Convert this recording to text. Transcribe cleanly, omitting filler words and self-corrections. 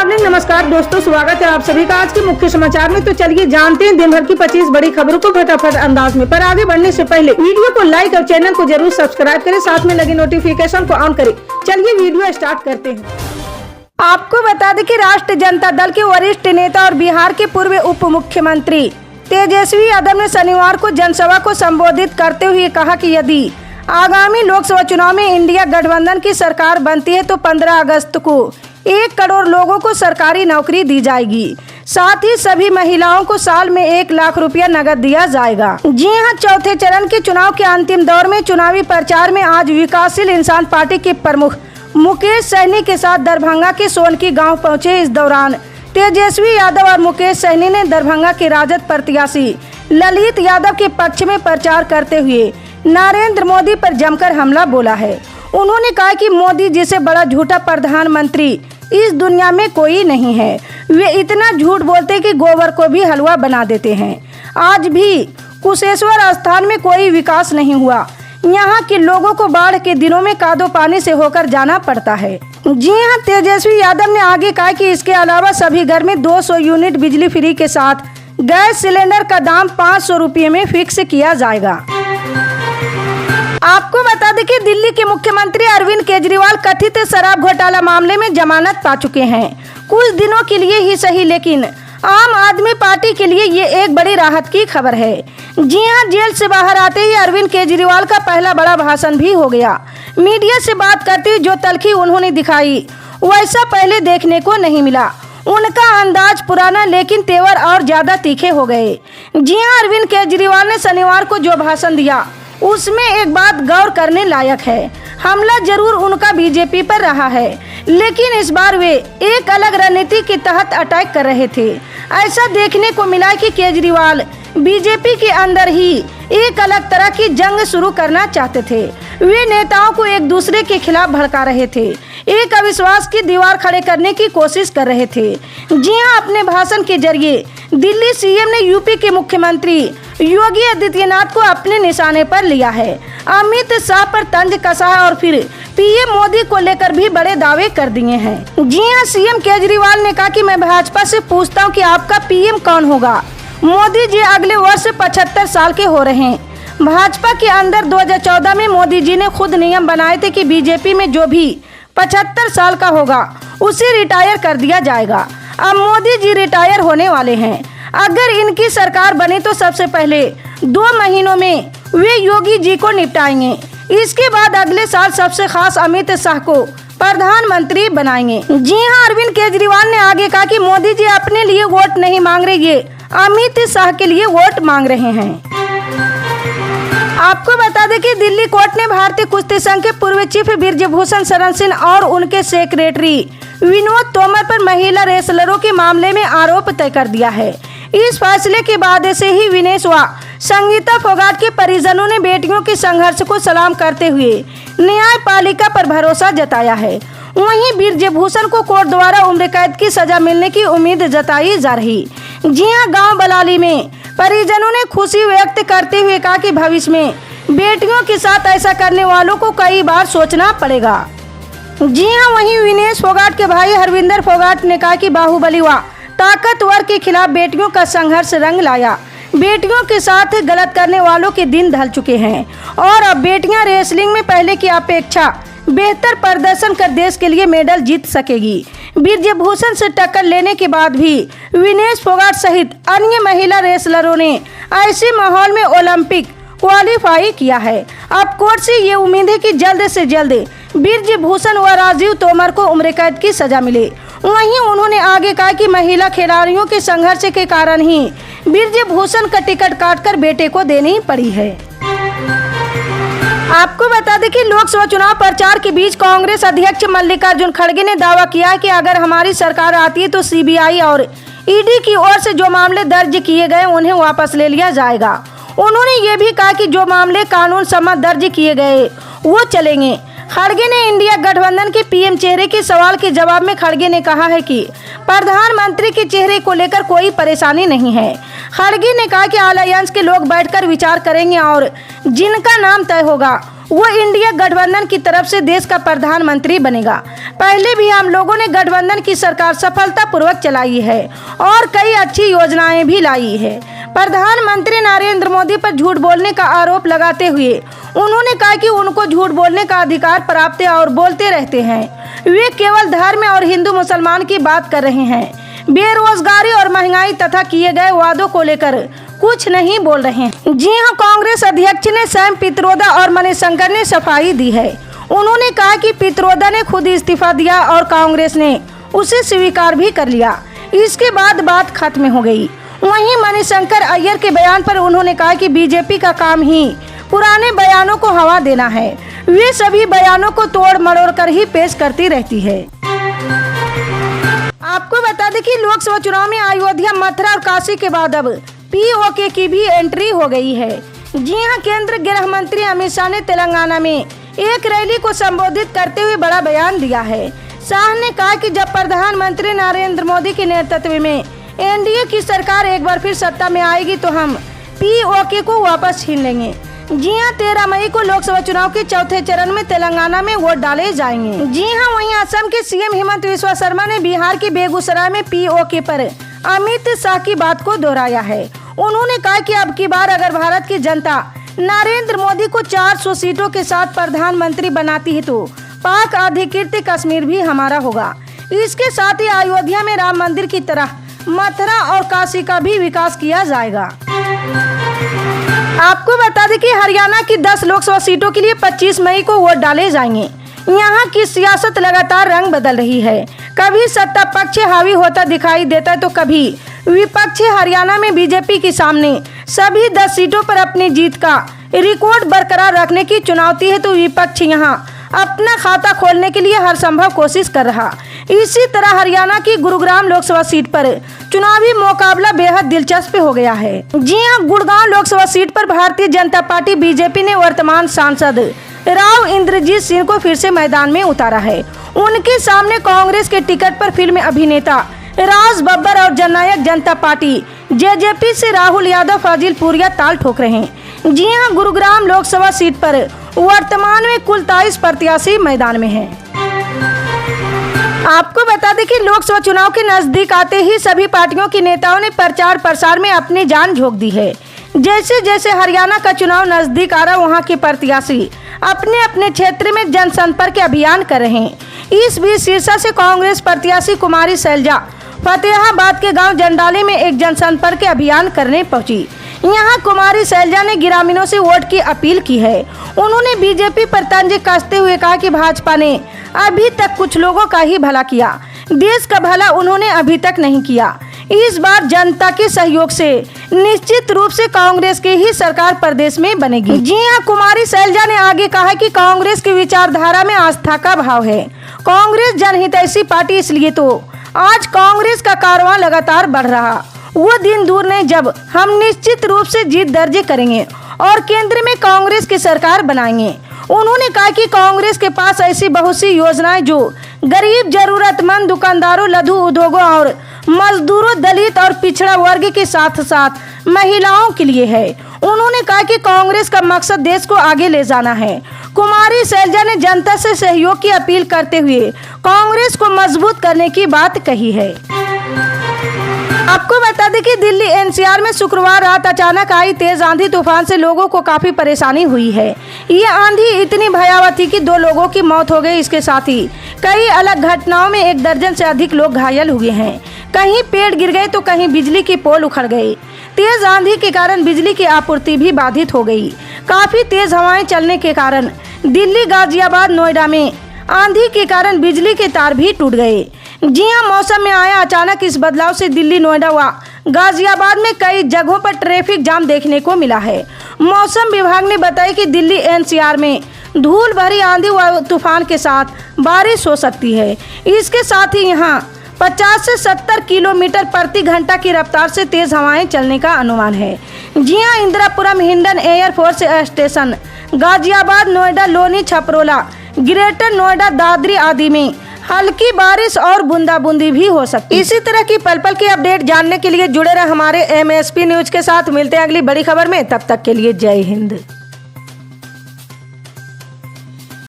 Morning. नमस्कार दोस्तों, स्वागत है आप सभी का आज के मुख्य समाचार में। तो चलिए जानते हैं दिन भर की 25 बड़ी खबरों को फटाफट अंदाज में। पर आगे बढ़ने से पहले वीडियो को लाइक और चैनल को जरूर सब्सक्राइब करें, साथ में लगे नोटिफिकेशन को ऑन करें। चलिए वीडियो स्टार्ट करते हैं। आपको बता दें कि राष्ट्रीय जनता दल के वरिष्ठ नेता और बिहार के पूर्व उप मुख्यमंत्री तेजस्वी यादव ने शनिवार को जनसभा को संबोधित करते हुए कहा कि यदि आगामी लोकसभा चुनाव में इंडिया गठबंधन की सरकार बनती है तो 15 अगस्त को 1 करोड़ लोगों को सरकारी नौकरी दी जाएगी। साथ ही सभी महिलाओं को साल में 1 लाख रुपया नकद दिया जाएगा। जी हां, चौथे चरण के चुनाव के अंतिम दौर में चुनावी प्रचार में आज विकासशील इंसान पार्टी के प्रमुख मुकेश सहनी के साथ दरभंगा के सोनकी गांव पहुंचे। इस दौरान तेजस्वी यादव और मुकेश सहनी ने दरभंगा के राजद प्रत्याशी ललित यादव के पक्ष में प्रचार करते हुए नरेंद्र मोदी पर जमकर हमला बोला है। उन्होंने कहा कि मोदी जी से बड़ा झूठा प्रधानमंत्री इस दुनिया में कोई नहीं है। वे इतना झूठ बोलते कि गोबर को भी हलवा बना देते हैं। आज भी कुशेश्वर स्थान में कोई विकास नहीं हुआ। यहाँ के लोगों को बाढ़ के दिनों में कादो पानी से होकर जाना पड़ता है। जी हाँ, तेजस्वी यादव ने आगे कहा कि इसके अलावा सभी घर में 200 यूनिट बिजली फ्री के साथ गैस सिलेंडर का दाम 500 रुपये में फिक्स किया जाएगा। आपको बता दें कि दिल्ली के मुख्यमंत्री अरविंद केजरीवाल कथित शराब घोटाला मामले में जमानत पा चुके हैं। कुछ दिनों के लिए ही सही, लेकिन आम आदमी पार्टी के लिए ये एक बड़ी राहत की खबर है। जी हां, जेल से बाहर आते ही अरविंद केजरीवाल का पहला बड़ा भाषण भी हो गया। मीडिया से बात करते हुए जो तल्खी उन्होंने दिखाई वैसा पहले देखने को नहीं मिला। उनका अंदाज पुराना लेकिन तेवर और ज्यादा तीखे हो गए। जी हां, अरविंद केजरीवाल ने शनिवार को जो भाषण दिया उसमें एक बात गौर करने लायक है। हमला जरूर उनका बीजेपी पर रहा है, लेकिन इस बार वे एक अलग रणनीति के तहत अटैक कर रहे थे। ऐसा देखने को मिला कि केजरीवाल बीजेपी के अंदर ही एक अलग तरह की जंग शुरू करना चाहते थे। वे नेताओं को एक दूसरे के खिलाफ भड़का रहे थे, एक अविश्वास की दीवार खड़े करने की कोशिश कर रहे थे। जी हां, अपने भाषण के जरिए दिल्ली सीएम ने यूपी के मुख्यमंत्री योगी आदित्यनाथ को अपने निशाने पर लिया है। अमित शाह पर तंज कसा है और फिर पीएम मोदी को लेकर भी बड़े दावे कर दिए हैं। जी हां, सीएम केजरीवाल ने कहा कि मैं भाजपा से पूछता हूं कि आपका पीएम कौन होगा। मोदी जी अगले वर्ष 75 साल के हो रहे हैं। भाजपा के अंदर 2014 में मोदी जी ने खुद नियम बनाए थे कि बीजेपी में जो भी 75 साल का होगा उसे रिटायर कर दिया जाएगा। अब मोदी जी रिटायर होने वाले हैं। अगर इनकी सरकार बने तो सबसे पहले 2 महीनों में वे योगी जी को निपटाएंगे। इसके बाद अगले साल सबसे खास अमित शाह को प्रधानमंत्री बनाएंगे। जी हां, अरविंद केजरीवाल ने आगे कहा कि मोदी जी अपने लिए वोट नहीं मांग रहे, ये अमित शाह के लिए वोट मांग रहे हैं। आपको बता दें कि दिल्ली कोर्ट ने भारतीय कुश्ती संघ के पूर्व चीफ बृजभूषण शरण सिंह और उनके सेक्रेटरी विनोद तोमर पर महिला रेसलरों के मामले में आरोप तय कर दिया है। इस फैसले के बाद से ही विनेश व संगीता फोगाट के परिजनों ने बेटियों के संघर्ष को सलाम करते हुए न्यायपालिका पर भरोसा जताया है। वहीं बृजभूषण को कोर्ट द्वारा उम्र कैद की सजा मिलने की उम्मीद जताई जा रही। जी हां, गांव बलाली में परिजनों ने खुशी व्यक्त करते हुए कहा कि भविष्य में बेटियों के साथ ऐसा करने वालों को कई बार सोचना पड़ेगा। जी हां, वहीं विनेश फोगाट के भाई हरविंदर फोगाट ने कहा कि बाहुबली व ताकतवर के खिलाफ बेटियों का संघर्ष रंग लाया। बेटियों के साथ गलत करने वालों के दिन ढल चुके हैं और अब बेटियां रेसलिंग में पहले की अपेक्षा बेहतर प्रदर्शन कर देश के लिए मेडल जीत सकेगी। बृजभूषण से टक्कर लेने के बाद भी विनेश फोगाट सहित अन्य महिला रेसलरों ने ऐसे माहौल में ओलंपिक क्वालिफाई किया है। अब कोर्ट से ये उम्मीद है कि जल्द से जल्द बृजभूषण व राजीव तोमर को उम्र कैद की सजा मिले। वहीं उन्होंने आगे कहा कि महिला खिलाड़ियों के संघर्ष के कारण ही बृजभूषण का टिकट काटकर बेटे को देनी पड़ी है। आपको बता दें कि लोकसभा चुनाव प्रचार के बीच कांग्रेस अध्यक्ष मल्लिकार्जुन खड़गे ने दावा किया है कि अगर हमारी सरकार आती है तो सीबीआई और ईडी की ओर से जो मामले दर्ज किए गए उन्हें वापस ले लिया जाएगा। उन्होंने ये भी कहा कि जो मामले कानून सम्मत दर्ज किए गए वो चलेंगे। खड़गे ने इंडिया गठबंधन के पीएम चेहरे के सवाल के जवाब में खड़गे ने कहा है कि प्रधानमंत्री के चेहरे को लेकर कोई परेशानी नहीं है। खड़गे ने कहा कि अलायंस के लोग बैठकर विचार करेंगे और जिनका नाम तय होगा वो इंडिया गठबंधन की तरफ से देश का प्रधानमंत्री बनेगा। पहले भी हम लोगों ने गठबंधन की सरकार सफलतापूर्वक चलाई है और कई अच्छी योजनाएं भी लाई है। प्रधानमंत्री नरेंद्र मोदी पर झूठ बोलने का आरोप लगाते हुए उन्होंने कहा कि उनको झूठ बोलने का अधिकार प्राप्त है और बोलते रहते हैं। वे केवल धर्म और हिंदू मुसलमान की बात कर रहे हैं, बेरोजगारी और महंगाई तथा किए गए वादों को लेकर कुछ नहीं बोल रहे हैं। जी हां, कांग्रेस अध्यक्ष ने सैम पित्रोदा और मणिशंकर ने सफाई दी है। उन्होंने कहा कि पित्रोदा ने खुद इस्तीफा दिया और कांग्रेस ने उसे स्वीकार भी कर लिया। इसके बाद बात खत्म हो गई। वहीं मणिशंकर अय्यर के बयान पर उन्होंने कहा कि बीजेपी का काम ही पुराने बयानों को हवा देना है। वे सभी बयानों को तोड़ मरोड़ कर ही पेश करती रहती है। आपको बता दें कि लोकसभा चुनाव में अयोध्या, मथुरा और काशी के बाद अब पीओके की भी एंट्री हो गई है। जी हां, केंद्रीय गृह मंत्री अमित शाह ने तेलंगाना में एक रैली को संबोधित करते हुए बड़ा बयान दिया है। शाह ने कहा कि जब प्रधानमंत्री नरेंद्र मोदी के नेतृत्व में एनडीए की सरकार एक बार फिर सत्ता में आएगी तो हम पीओके को वापस छीन लेंगे। जी हां, 13 मई को लोकसभा चुनाव के चौथे चरण में तेलंगाना में वोट डाले जाएंगे। जी हां, वहीं असम के सीएम हेमंत बिस्वा शर्मा ने बिहार के बेगूसराय में पीओके पर अमित शाह की बात को दोहराया है। उन्होंने कहा कि अब की बार अगर भारत की जनता नरेंद्र मोदी को 400 सीटों के साथ प्रधानमंत्री बनाती है तो पाक अधिकृत कश्मीर भी हमारा होगा। इसके साथ ही अयोध्या में राम मंदिर की तरह मथुरा और काशी का भी विकास किया जाएगा। आपको बता दें कि हरियाणा की 10 लोकसभा सीटों के लिए 25 मई को वोट डाले जाएंगे। यहाँ की सियासत लगातार रंग बदल रही है। कभी सत्ता पक्ष हावी होता दिखाई देता है तो कभी विपक्ष। हरियाणा में बीजेपी के सामने सभी 10 सीटों पर अपनी जीत का रिकॉर्ड बरकरार रखने की चुनौती है तो विपक्ष यहाँ अपना खाता खोलने के लिए हर संभव कोशिश कर रहा। इसी तरह हरियाणा की गुरुग्राम लोकसभा सीट पर चुनावी मुकाबला बेहद दिलचस्प हो गया है। जी हां, गुड़गांव लोकसभा सीट पर भारतीय जनता पार्टी बीजेपी ने वर्तमान सांसद राव इंद्रजीत सिंह को फिर से मैदान में उतारा है। उनके सामने कांग्रेस के टिकट पर फिल्म अभिनेता राज बब्बर और जननायक जनता पार्टी जेजेपी से राहुल यादव, फाजिल पुरिया ताल ठोक रहे हैं। जी हां, गुरुग्राम लोकसभा सीट पर वर्तमान में कुल 23 प्रत्याशी मैदान में हैं। आपको बता दें कि लोकसभा चुनाव के नजदीक आते ही सभी पार्टियों के नेताओं ने प्रचार प्रसार में अपनी जान झोंक दी है। जैसे जैसे हरियाणा का चुनाव नजदीक आ रहा, वहां के प्रत्याशी अपने अपने क्षेत्र में जनसंपर्क अभियान कर रहे हैं। इस बीच सिरसा से कांग्रेस प्रत्याशी कुमारी शैलजा फतेहाबाद के गांव जंडाली में एक जनसंपर्क अभियान करने पहुंची। यहां कुमारी शैलजा ने ग्रामीणों से वोट की अपील की है। उन्होंने बीजेपी पर तंज कसते हुए कहा कि भाजपा ने अभी तक कुछ लोगों का ही भला किया, देश का भला उन्होंने अभी तक नहीं किया। इस बार जनता के सहयोग से निश्चित रूप से कांग्रेस की ही सरकार प्रदेश में बनेगी। जी हां, कुमारी शैलजा ने आगे कहा कि कांग्रेस की विचारधारा में आस्था का भाव है। कांग्रेस जनहितैषी पार्टी, इसलिए तो आज कांग्रेस का कारवां लगातार बढ़ रहा। वो दिन दूर नहीं जब हम निश्चित रूप से जीत दर्ज करेंगे और केंद्र में कांग्रेस की सरकार बनाएंगे। उन्होंने कहा कि कांग्रेस के पास ऐसी बहुत सी योजनाएं जो गरीब, जरूरतमंद, दुकानदारों, लघु उद्योगों और मजदूरों, दलित और पिछड़ा वर्ग के साथ साथ महिलाओं के लिए है। उन्होंने कहा कि कांग्रेस का मकसद देश को आगे ले जाना है। कुमारी शैलजा ने जनता से सहयोग की अपील करते हुए कांग्रेस को मजबूत करने की बात कही है। आपको बता दें कि दिल्ली एनसीआर में शुक्रवार रात अचानक आई तेज आंधी तूफान से लोगों को काफी परेशानी हुई है। ये आंधी इतनी भयावह थी कि 2 लोगों की मौत हो गई। इसके साथ ही कई अलग घटनाओं में 1 दर्जन से अधिक लोग घायल हुए हैं। कहीं पेड़ गिर गए तो कहीं बिजली के पोल उखड़ गए। तेज आंधी के कारण बिजली की आपूर्ति भी बाधित हो गई। काफी तेज हवाएं चलने के कारण दिल्ली, गाजियाबाद, नोएडा में आंधी के कारण बिजली के तार भी टूट गए। जी हां, मौसम में आया अचानक इस बदलाव से दिल्ली, नोएडा व गाजियाबाद में कई जगहों पर ट्रैफिक जाम देखने को मिला है। मौसम विभाग ने बताया कि दिल्ली एनसीआर में धूल भरी आंधी व तूफान के साथ बारिश हो सकती है। इसके साथ ही यहां 50 से 70 किलोमीटर प्रति घंटा की रफ्तार से तेज हवाएं चलने का अनुमान है। जी हां, Indirapuram Hindon air force station, Ghaziabad, Noida, Loni, Chhaprola, greater Noida, Dadri आदि में हल्की बारिश और बूंदाबूंदी भी हो सकती है। इसी तरह की पल पल की अपडेट जानने के लिए जुड़े रहे हमारे MSP न्यूज के साथ। मिलते हैं अगली बड़ी खबर में, तब तक के लिए जय हिंद।